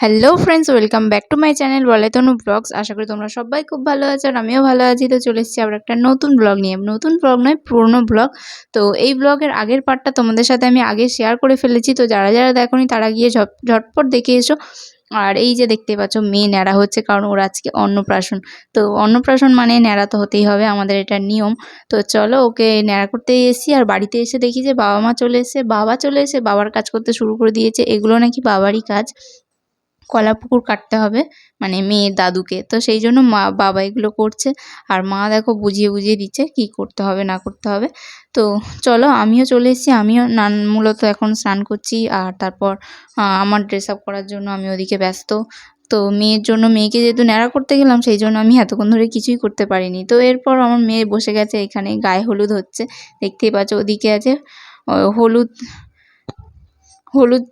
Hello friends, welcome back to my channel বলাইতনু blogs. আশা করি তোমরা সবাই খুব ভালো আছো আর আমিও ভালো আছি। তো চলে এসেছি আবার একটা নতুন ব্লগ নিয়ে। নতুন ব্লগ নয়, পুরনো ব্লগ। তো এই ব্লগের আগের পার্টটা তোমাদের সাথে আমি আগে শেয়ার করে ফেলেছি। তো যারা যারা দেখোনি তারা গিয়ে ঝটপট দেখে এসো। আর এই যে দেখতে পাচ্ছ, মেয়ে ন্যাড়া হচ্ছে, কারণ ওর আজকে অন্নপ্রাশন। তো অন্নপ্রাশন মানে ন্যাড়া তো হতেই হবে, আমাদের এটা নিয়ম। তো চলো ওকে ন্যাড়া করতে এসেছি। আর বাড়িতে এসে দেখি যে বাবা মা চলে এসে, বাবার কাজ করতে শুরু করে দিয়েছে। এগুলো নাকি বাবারই কাজ, কলা পুকুর কাটতে হবে, মানে মেয়ের দাদুকে। তো সেই জন্য বাবা এগুলো করছে, আর মা দেখো বুঝিয়ে বুঝিয়ে দিচ্ছে কি করতে হবে না করতে হবে। তো চলো আমিও চলে এসেছি, আমিও মূলত এখন স্নান করছি। আর তারপর আমার ড্রেস আপ করার জন্য আমি ওদিকে ব্যস্ত। তো মেয়ের জন্য, মেয়েকে যেহেতু ন্যাড়া করতে গেলাম, সেই জন্য আমি এতক্ষণ ধরে কিছুই করতে পারিনি। তো এরপর আমার মেয়ে বসে গেছে এখানে, গায়ে হলুদ হচ্ছে, দেখতেই পাচ্ছ। ওদিকে আছে হলুদ হলুদ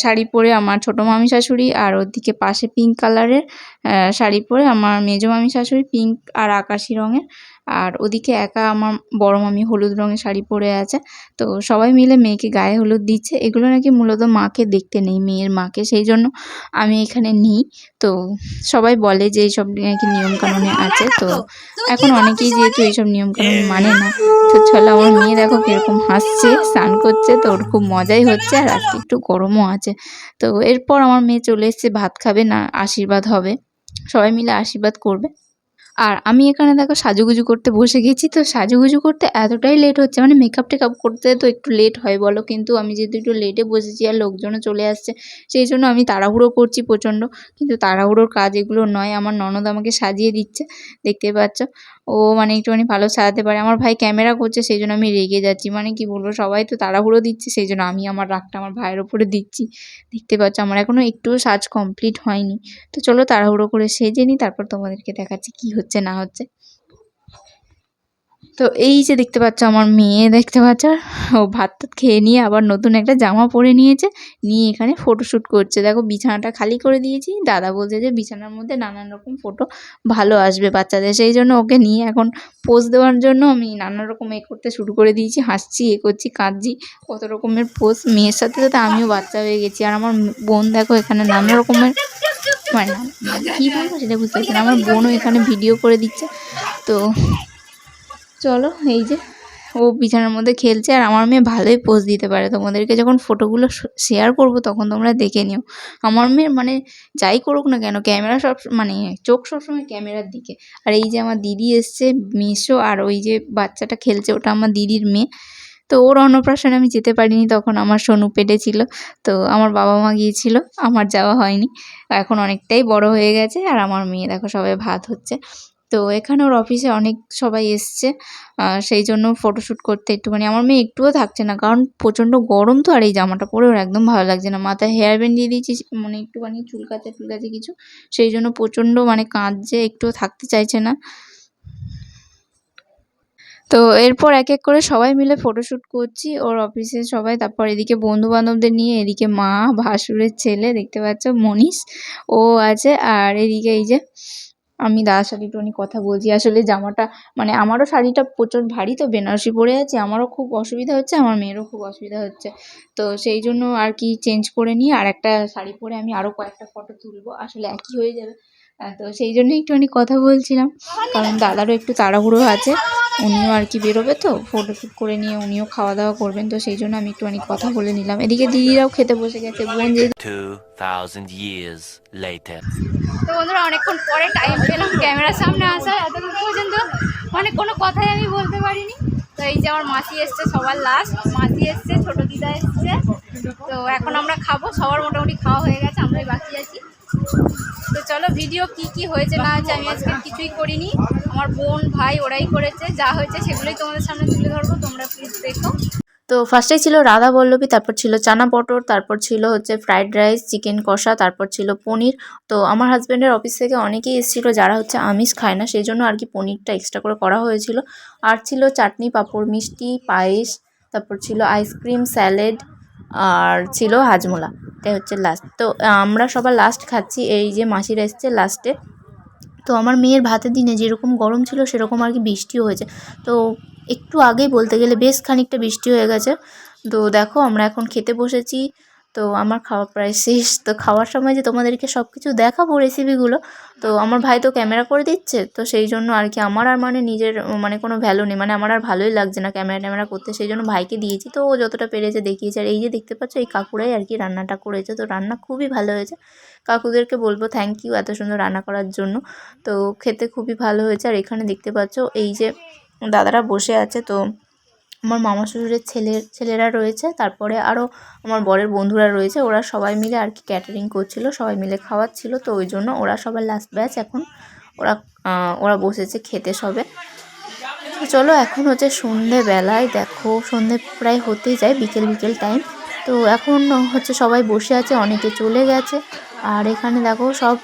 শাড়ি পরে আমার ছোটো মামি শাশুড়ি, আর ওদিকে পাশে পিঙ্ক কালারের শাড়ি পরে আমার মেজো মামি শাশুড়ি, পিঙ্ক আর আকাশি রঙের। আর ওদিকে একা আমার বড় মামি হলুদ রঙের শাড়ি পরে আছে। তো সবাই মিলে মেয়েকে গায়ে হলুদ দিচ্ছে। এগুলো নাকি মূলত মাকে দেখতে নেই, মেয়ের মাকে, সেই জন্য আমি এখানে নিই। তো সবাই বলে যে এইসব নাকি নিয়মকানুনে আছে। তো এখন অনেকেই যেহেতু এইসব নিয়মকানুন মানে না। তো চলো, আমার মেয়ে দেখো কীরকম হাসছে, স্নান করছে, তো ওর খুব মজাই হচ্ছে। আর আজকে একটু গরমও আছে। তো এরপর আমার মেয়ে চলে এসছে, ভাত খাবে না, আশীর্বাদ হবে, সবাই মিলে আশীর্বাদ করবে। আর আমি এখানে দেখো সাজুগুজু করতে বসে গেছি। তো সাজুগুজু করতে এতটাই লেট হচ্ছে, মানে মেকআপ টেকআপ করতে তো একটু লেট হয় বলো, কিন্তু আমি যেহেতু একটু লেটে বসেছি আর লোকজনও চলে আসছে, সেই জন্য আমি তাড়াহুড়ো করছি প্রচণ্ড। কিন্তু তাড়াহুড়োর কাজ এগুলো নয়, আমার ননদ আমাকে সাজিয়ে দিচ্ছে, দেখতে পাচ্ছ। ও মানে একটুখানি ভালো সাজাতে পারে। আমার ভাই ক্যামেরা করছে, সেই জন্য আমি রেগে যাচ্ছি। মানে কি বলবো, সবাই তো তাড়াহুড়ো দিচ্ছে, সেই জন্য আমি আমার রাগটা আমার ভাইয়ের ওপরে দিচ্ছি। দেখতে পাচ্ছ আমার এখনও একটুও সাজ কমপ্লিট হয়নি। তো চলো তাড়াহুড়ো করে সেজে নিই, তারপর তোমাদেরকে দেখাচ্ছি কি হচ্ছে না হচ্ছে। তো এই যে দেখতে পাচ্ছ আমার মেয়ে, দেখতে পাচ্ছ ও ভাত টাত খেয়ে নিয়ে আবার নতুন একটা জামা পরে নিয়েছে, নিয়ে এখানে ফটোশ্যুট করছে। দেখো বিছানাটা খালি করে দিয়েছি, দাদা বলছে যে বিছানার মধ্যে নানান রকম ফটো ভালো আসবে বাচ্চাদের, সেই জন্য ওকে নিয়ে এখন পোজ দেওয়ার জন্য আমি নানা রকম করতে শুরু করে দিয়েছি। হাসছি, করছি, কাঁদছি, কত রকমের পোজ। মেয়ের সাথে সাথে আমিও বাচ্চা হয়ে গেছি। আর আমার বোন দেখো এখানে নানা রকমের, মানে কী বলবো সেটা বুঝতে পারছি না, আমার বোনও এখানে ভিডিও করে দিচ্ছে। তো চলো এই যে ও বিছানার মধ্যে খেলছে, আর আমার মেয়ে ভালোই পোজ দিতে পারে। তোমাদেরকে যখন ফটোগুলো শেয়ার করব তখন তোমরা দেখে নিও। আমার মেয়ের মানে যাই করুক না কেন, ক্যামেরা সব, মানে চোখ সবসময় ক্যামেরার দিকে। আর এই যে আমার দিদি এসছে, মিশো, আর ওই যে বাচ্চাটা খেলছে ওটা আমার দিদির মেয়ে। তো ওর অন্নপ্রাশনে আমি যেতে পারিনি, তখন আমার সোনু পেটে ছিল। তো আমার বাবা মা গিয়েছিল, আমার যাওয়া হয়নি। এখন অনেকটাই বড় হয়ে গেছে। আর আমার মেয়ে দেখো সবাই ভাত হচ্ছে। তো এখানে ওর অফিসে অনেক সবাই এসছে, সেই জন্য ফটোশ্যুট করতে একটুখানি আমার মেয়ে একটুও থাকছে না, কারণ প্রচণ্ড গরম। তো আর এই জামাটা পরে ওর একদম ভালো লাগছে না। মাথায় হেয়ার ব্যান্ড দিয়ে দিয়েছি, মানে একটুখানি চুলকাচ্ছে কিছু, সেই জন্য প্রচণ্ড মানে কাঁদছে, একটুও থাকতে চাইছে না। তো এরপর এক এক করে সবাই মিলে ফটোশ্যুট করছি, ওর অফিসের সবাই। তারপর এদিকে বন্ধু-বান্ধবদের নিয়ে, এদিকে মা, ভাসুরের ছেলে, দেখতে পাচ্ছ মনীষ, ও আছে। আর এদিকে এই যে আমি দাদার সাথে একটুখানি কথা বলছি। আসলে জামাটা, মানে আমারও শাড়িটা প্রচুর ভারী, তো বেনারসি পরে আছি, আমারও খুব অসুবিধা হচ্ছে, আমার মেয়েরও খুব অসুবিধা হচ্ছে। তো সেই জন্য আর কি চেঞ্জ করে নিয়ে আর একটা শাড়ি পরে আমি আরও কয়েকটা ফটো তুলবো, আসলে একই হয়ে যাবে। তো সেই জন্যই একটুখানি কথা বলছিলাম, কারণ দাদারও একটু তাড়াহুড়ো আছে, উনিও আর কি বেরোবে, তো ফটোশ্যুট করে নিয়ে উনিও খাওয়া দাওয়া করবেন। তো সেই জন্য আমি একটুখানি কথা বলে নিলাম। এদিকে দিদিরাও খেতে বসে গেছে, বোন যে 2000 years later. তো বন্ধুরা অনেকক্ষণ পরে টাইম পেলাম ক্যামেরার সামনে আসার, এতক্ষণ পর্যন্ত মানে কোনো কথাই আমি বলতে পারিনি। তো এই যে আমার মাসি এসছে, সবার লাস্ট মাসি এসছে, ছোটো দিদা এসছে। তো এখন আমরা খাবো, সবার মোটামুটি খাওয়া হয়ে গেছে, আমরাই বাকি আছি। তো চলো ভিডিও কি হয়েছে না হয়েছে আমি আজকে কিছুই করিনি, আমার বোন ভাই ওরাই করেছে, যা হয়েছে সেগুলোই তোমাদের সামনে তুলে ধরবো, তোমরা প্লিজ দেখো। তো ফার্স্টেই ছিল রাধা বল্লভী, তারপর ছিল চানা পটর, তারপর ছিল হচ্ছে ফ্রাইড রাইস, চিকেন কষা, তারপর ছিল পনির। তো আমার হাজব্যান্ডের অফিস থেকে অনেকেই এসেছিলো যারা হচ্ছে আমিষ খায় না, সেই জন্য আর কি পনিরটা এক্সট্রা করে করা হয়েছিল। আর ছিল চাটনি, পাঁপড়, মিষ্টি, পায়েস, তারপর ছিল আইসক্রিম, স্যালাড, আর ছিল হাজমোলা। এটা হচ্ছে লাস্ট। তো আমরা সবার লাস্ট খাচ্ছি, এই যে মাসিরা এসছে লাস্টে। তো আমার মেয়ের ভাতের দিনে যেরকম গরম ছিল সেরকম আর কি বৃষ্টিও হয়েছে। তো একটু আগেই বলতে গেলে বেশ খানিকটা বৃষ্টি হয়ে গেছে। তো দেখো আমরা এখন খেতে বসেছি। তো আমার খাওয়া প্রায় শেষ। তো খাওয়ার সময় যে তোমাদেরকে সব কিছু দেখাবো রেসিপিগুলো, তো আমার ভাই তো ক্যামেরা করে দিচ্ছে, তো সেই জন্য আর কি আমার আর মানে নিজের মানে কোনো ভ্যালু নেই, মানে আমার আর ভালোই লাগছে না ক্যামেরা করতে, সেই জন্য ভাইকে দিয়েছি। তো ও যতটা পেরেছে দেখিয়েছে। আর এই যে দেখতে পাচ্ছ এই কাকুরাই আর কি রান্নাটা করেছে, তো রান্না খুবই ভালো হয়েছে। কাকুদেরকে বলবো থ্যাংক ইউ এত সুন্দর রান্না করার জন্য। তো খেতে খুবই ভালো হয়েছে। আর এখানে দেখতে পাচ্ছ এই যে দাদারা বসে আছে, তো আমার মামা শ্বশুরের ছেলেরা রয়েছে, তারপরে আরও আমার বরের বন্ধুরা রয়েছে, ওরা সবাই মিলে আর কি ক্যাটারিং করছিল, সবাই মিলে খাওয়াচ্ছিল। তো ওই জন্য ওরা সবাই লাস্ট ব্যাচ, এখন ওরা বসেছে খেতে সবে। তো চলো এখন হচ্ছে সন্ধেবেলায়, দেখো সন্ধে প্রায় হতেই যায়, বিকেল টাইম। তো এখন হচ্ছে সবাই বসে আছে, অনেকে চলে গেছে। আর এখানে দেখো সব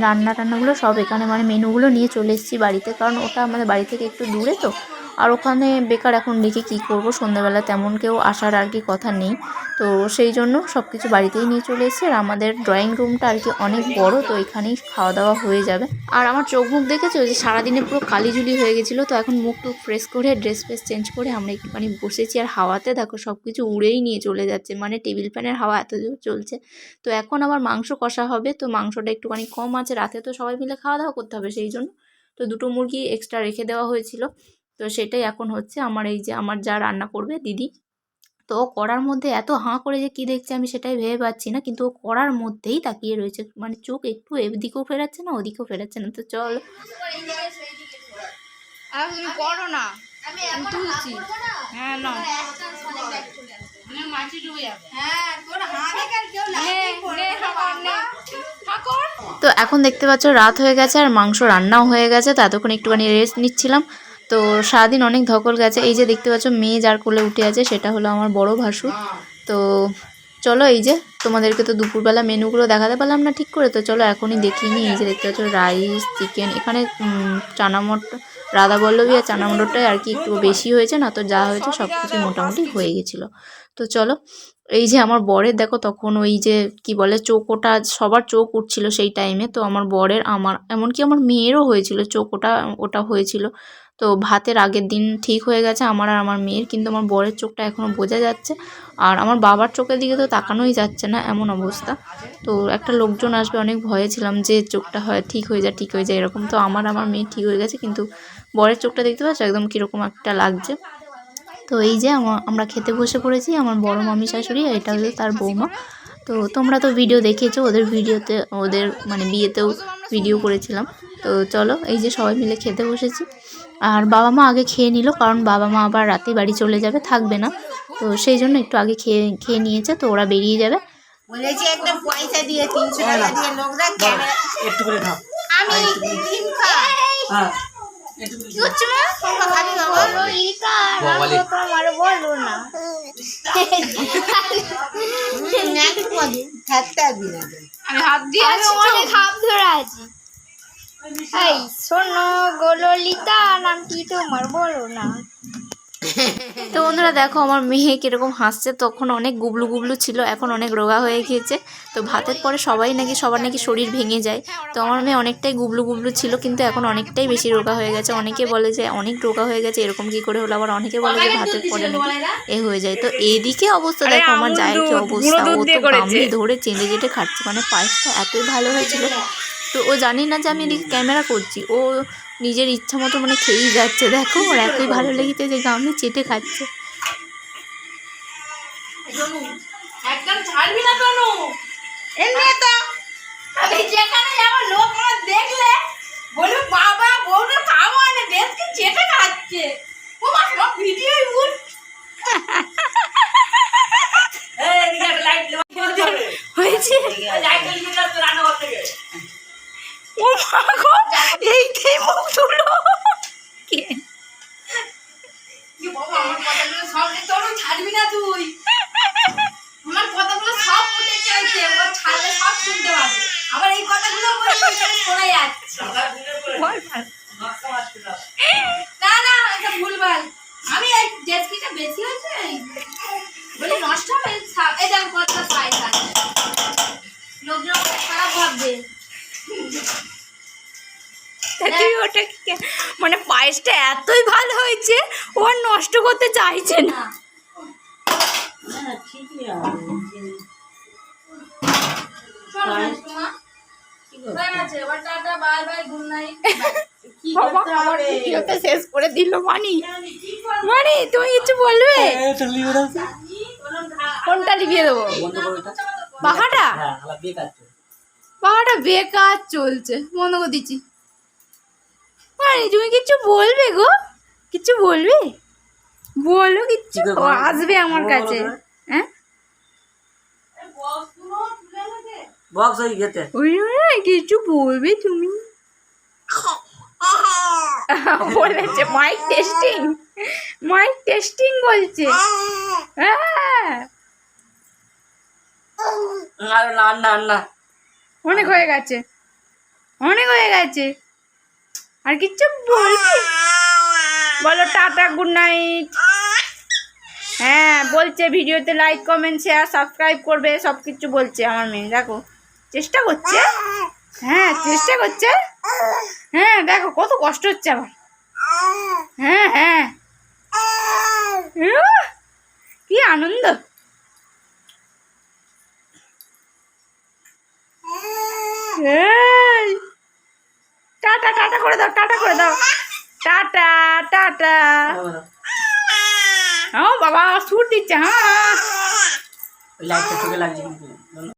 রান্নাগুলো সব এখানে মানে মেনুগুলো নিয়ে চলে এসেছি বাড়িতে, কারণ ওটা আমাদের বাড়ি থেকে একটু দূরে তো। আর ওখানে বেকার এখন রেখে কী করবো, সন্ধ্যাবেলা তেমন কেউ আসার আর কি কথা নেই, তো সেই জন্য সব কিছু বাড়িতেই নিয়ে চলে এসেছি। আর আমাদের ড্রয়িং রুমটা আর কি অনেক বড়, তো এখানেই খাওয়া দাওয়া হয়ে যাবে। আর আমার চোখ মুখ দেখেছো যে সারাদিনে পুরো কালিঝুলি হয়ে গেছিলো, তো এখন মুখ টুক ফ্রেশ করে ড্রেস চেঞ্জ করে আমরা একটুখানি বসেছি। আর হাওয়াতে দেখো সব কিছু উড়েই নিয়ে চলে যাচ্ছে, মানে টেবিল ফ্যানের হাওয়া এত জোর চলছে। তো এখন আবার মাংস কষা হবে, তো মাংসটা একটুখানি কম আছে, রাতে তো সবাই মিলে খাওয়া দাওয়া করতে হবে, সেই জন্য তো 2টো মুরগি এক্সট্রা রেখে দেওয়া হয়েছিল। তো সেটাই এখন হচ্ছে। আমার এই যে আমার যা রান্না করবে দিদি, তো ও কড়ার মধ্যে এত হাঁ করে যে কী দেখছে আমি সেটাই ভেবে পাচ্ছি না, কিন্তু ও কড়ার মধ্যেই তাকিয়ে রয়েছে, মানে চোখ একটু এদিকেও ফেরাচ্ছে না ওদিকেও ফেরাচ্ছে না। তো চল তুমি করো না, আমি তুলছি। হ্যাঁ না তো এখন দেখতে পাচ্ছ রাত হয়ে গেছে আর মাংস রান্নাও হয়ে গেছে, তো এতক্ষণ একটুখানি রেস্ট নিচ্ছিলাম। তো সারাদিন অনেক ধকল গেছে। এই যে দেখতে পাচ্ছ মেয়ে যার কোলে উঠে আছে সেটা হলো আমার বড় ভাসুর। তো চলো এই যে তোমাদেরকে তো দুপুরবেলা মেনুগুলো দেখাতে পারলাম না ঠিক করে, তো চলো এখনই দেখিয়ে নিই। এই যে দেখতে পাচ্ছ রাইস, চিকেন, এখানে চানা মটর, রাধাবল্লভী আর চানা মটরটাই আর কি একটু বেশি হয়েছে, না তো যা হয়েছে সব কিছু মোটামুটি হয়ে গেছিলো। তো চলো এই যে আমার বরের দেখো তখন ওই যে কি বলে চোখ, ওটা সবার চোখ উঠছিল সেই টাইমে, তো আমার বরের, আমার এমনকি আমার মেয়েরও হয়েছিল চোখ, ওটা হয়েছিল। তো ভাতের আগের দিন ঠিক হয়ে গেছে আমার আর আমার মেয়ের, কিন্তু আমার বরের চোখটা এখনও বোঝা যাচ্ছে। আর আমার বাবার চোখের দিকে তো তাকানোই যাচ্ছে না, এমন অবস্থা। তো একটা লোকজন আসবে, অনেক ভয়ে ছিলাম যে চোখটা হয় ঠিক হয়ে যায় এরকম। তো আমার মেয়ে ঠিক হয়ে গেছে, কিন্তু বরের চোখটা দেখতে পাচ্ছ একদম কীরকম একটা লাগছে। তো এই যে আমরা খেতে বসে পড়েছি, আমার বড় মামি শাশুড়ি, এটা হলো তার বৌমা। তো তোমরা তো ভিডিও দেখেছো, ওদের মানে বিয়েতেও ভিডিও করেছিলাম। তো চলো এই যে সবাই মিলে খেতে বসেছি। আর বাবা মা আগে খেয়ে নিল, কারণ বাবা মা আবার রাতে বাড়ি চলে যাবে, থাকবে না, তো সেই জন্য একটু আগে খেয়ে নিয়েছে। তো ওরা বেরিয়ে যাবে। বলেছি একটা পয়সা দিয়ে 300 টাকা দিয়ে লোকরা ক্যামেরা একটু করে খাও। আমি ডিম খাই। হ্যাঁ কি হচ্ছে মা? তোমরা খাবি বাবা? বাবালে আমার বলো না নাকি বলি হাতটা দিনা আমি হাত দিয়ে আমি অনেক হাত ধরে আছি। এই শোনো গো ললিতা, নাম কি তোমার বলো না। তো বন্ধুরা দেখো আমার মেয়ে কীরকম হাসছে, তখন অনেক গুবলু ছিল, এখন অনেক রোগা হয়ে গিয়েছে। তো ভাতের পরে সবার নাকি শরীর ভেঙে যায়, তো আমার মেয়ে অনেকটাই গুবলু ছিল, কিন্তু এখন অনেকটাই বেশি রোগা হয়ে গেছে। অনেকে বলে যে অনেক রোগা হয়ে গেছে, এরকম কি করে হলো, আবার অনেকে বলে যে ভাতের পরে নাকি হয়ে যায়। তো এইদিকে অবস্থা দেখো আমার জায়ের কি অবস্থা, ও তো গামলি ধরে চেটে খাচ্ছে, মানে পায়েসটা এতই ভালো হয়েছিল। তো ও জানি না যে আমি এদিকে ক্যামেরা করছি, ও নিজের ইচ্ছা মতো মানে খেয়েই যাচ্ছে। দেখো ওর এতই ভালো লেগেছে যে গামলি চেটে খাচ্ছে। একদম ছাড়বি না তনু। এমনি তো আমি যেখানে যাব লোক আমার দেখলে বলবে বাবা বউটা খাওয়া না দেশকে চেটে খাচ্ছে। ও মা সব ভিডিওই উঠ। এই দিকে লাইট হয়েছে লাইট জ্বলবে তো রান্না করতে গেলে। ও মা গো, এইটাই মুখ তুলো কে কি বাবা আমার কথাগুলো সব তনু ছাড়বি না তুই। আমার কথাগুলো সব উঠে চলছে, ও ছাড়লে সব শুনতে পাবে। আবার এই কথাগুলো বললে এখানে শোনা যাচ্ছে। না না এটা ভুলভাল। আমি এই জেসকিটা বেশি হয়েছে বলে নষ্ট হবে। এই দেখো কতটা সাইজ আছে, লোকজন আমাকে খারাপ ভাববে। তুই ওটা মানে পায়েসটা এতই ভালো হয়েছে ও আর নষ্ট করতে চাইছে না। বাবা আমার ভিডিওটা শেষ করে দিল মানি। মানি তুমি কিছু বলবে? কোনটা লিভিয়ে দেবো? বন্ধ করো এটা। পাখাটা? হ্যাঁ, আলা বেকার চল। পাখাটা বেকার চলছে, বন্ধ করে দিচ্ছি। মানি তুমি কিছু বলবে গো? কিছু বলবে? বলো কিচ্ছু। কি ও করবো? আসবে আমার বলো, কাছে। বলো। হ্যাঁ বক্স ওই গেতে। ওই কিছু বলবে তুমি? বলেছে মাইক টেস্টিং, মাইক টেস্টিং বলছে। হ্যাঁ আর না না না। অনেক হয়ে গেছে, অনেক হয়ে গেছে। আর কিচ্ছু বলবি? বলো টাটা, গুড নাইট। হ্যাঁ বলছে ভিডিওতে লাইক কমেন্ট শেয়ার সাবস্ক্রাইব করবে, সব কিছু বলছে আমার মেয়ে। দেখো চেষ্টা করছে, হ্যাঁ চেষ্টা করছে। হ্যাঁ দেখো কত কষ্ট হচ্ছে আমার। হ্যাঁ হ্যাঁ কি আনন্দ। এই, টাটা টাটা করে দাও, টাটা করে দাও, টাটা টাটা। ও বাবা সুর দিচ্ছে। হ্যাঁ ওই লাইটটা চোখে লাগছে কিন্তু।